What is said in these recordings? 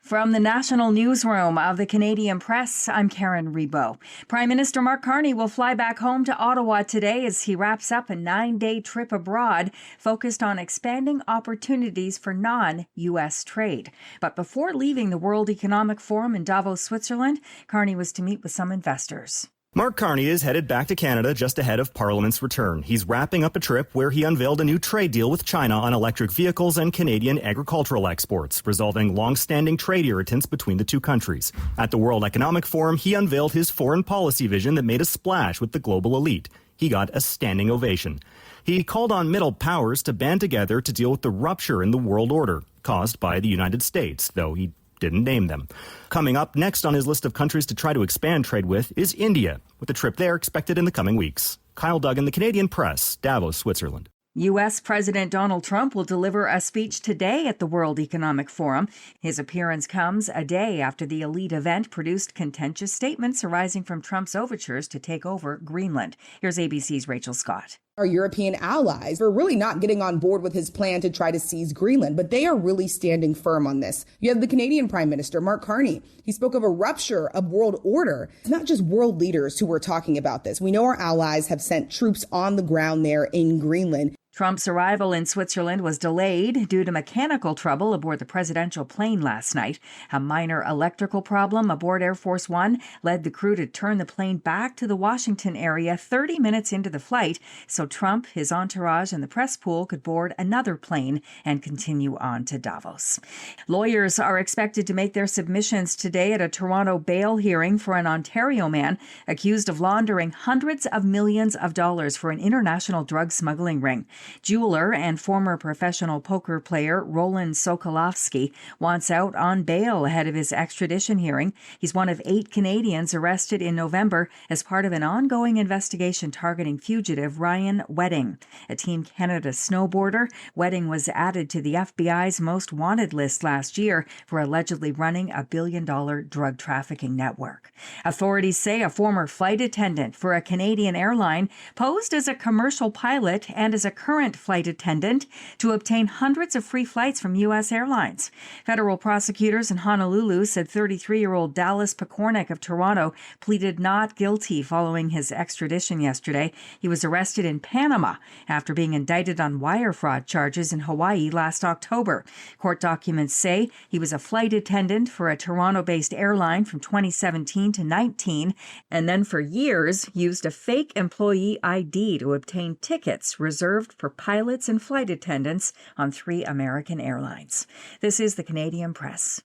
From the National Newsroom of the Canadian Press, I'm Karen Rebo. Prime Minister Mark Carney will fly back home to Ottawa today as he wraps up a 9-day trip abroad focused on expanding opportunities for non-U.S. trade. But before leaving the World Economic Forum in Davos, Switzerland, Carney was to meet with some investors. Mark Carney is headed back to Canada just ahead of Parliament's return. He's wrapping up a trip where he unveiled a new trade deal with China on electric vehicles and Canadian agricultural exports, resolving long-standing trade irritants between the two countries. At the World Economic Forum, he unveiled his foreign policy vision that made a splash with the global elite. He got a standing ovation. He called on middle powers to band together to deal with the rupture in the world order caused by the United States, though he didn't name them. Coming up next on his list of countries to try to expand trade with is India, with a trip there expected in the coming weeks. Kyle Duggan, the Canadian Press, Davos, Switzerland. U.S. President Donald Trump will deliver a speech today at the World Economic Forum. His appearance comes a day after the elite event produced contentious statements arising from Trump's overtures to take over Greenland. Here's ABC's Rachel Scott. Our European allies are really not getting on board with his plan to try to seize Greenland, but they are really standing firm on this. You have the Canadian Prime Minister, Mark Carney. He spoke of a rupture of world order. It's not just world leaders who are talking about this. We know our allies have sent troops on the ground there in Greenland. Trump's arrival in Switzerland was delayed due to mechanical trouble aboard the presidential plane last night. A minor electrical problem aboard Air Force One led the crew to turn the plane back to the Washington area 30 minutes into the flight, so Trump, his entourage, and the press pool could board another plane and continue on to Davos. Lawyers are expected to make their submissions today at a Toronto bail hearing for an Ontario man accused of laundering hundreds of millions of dollars for an international drug smuggling ring. Jeweler and former professional poker player Roland Sokolovsky wants out on bail ahead of his extradition hearing. He's one of 8 Canadians arrested in November as part of an ongoing investigation targeting fugitive Ryan Wedding. A Team Canada snowboarder, Wedding was added to the FBI's most wanted list last year for allegedly running a billion-dollar drug trafficking network. Authorities say a former flight attendant for a Canadian airline posed as a commercial pilot and as a current flight attendant to obtain hundreds of free flights from U.S. airlines. Federal prosecutors in Honolulu said 33-year-old Dallas Pekornik of Toronto pleaded not guilty following his extradition yesterday. He was arrested in Panama after being indicted on wire fraud charges in Hawaii last October. Court documents say he was a flight attendant for a Toronto-based airline from 2017 to 19, and then for years used a fake employee ID to obtain tickets reserved for pilots and flight attendants on 3 American airlines. This is the Canadian Press.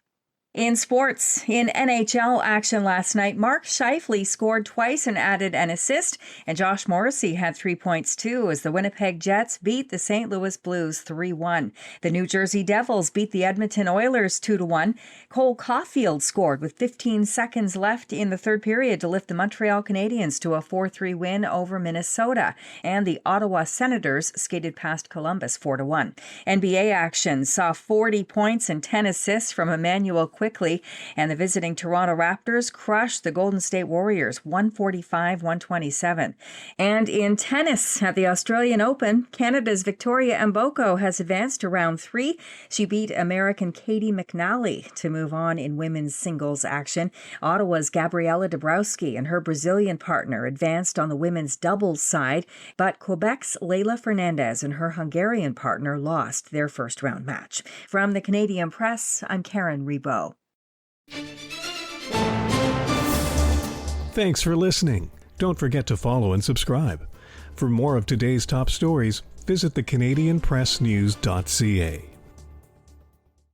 In sports, in NHL action last night, Mark Scheifele scored twice and added an assist, and Josh Morrissey had 3 points too as the Winnipeg Jets beat the St. Louis Blues 3-1. The New Jersey Devils beat the Edmonton Oilers 2-1. Cole Caulfield scored with 15 seconds left in the third period to lift the Montreal Canadiens to a 4-3 win over Minnesota, and the Ottawa Senators skated past Columbus 4-1. NBA action saw 40 points and 10 assists from Emmanuel Quickly, and the visiting Toronto Raptors crushed the Golden State Warriors 145-127. And in tennis at the Australian Open, Canada's Victoria Mboko has advanced to round 3. She beat American Katie McNally to move on in women's singles action. Ottawa's Gabriela Dabrowski and her Brazilian partner advanced on the women's doubles side, but Quebec's Leila Fernandez and her Hungarian partner lost their first round match. From the Canadian Press, I'm Karen Rebo. Thanks for listening. Don't forget to follow and subscribe. For more of today's top stories, visit thecanadianpressnews.ca.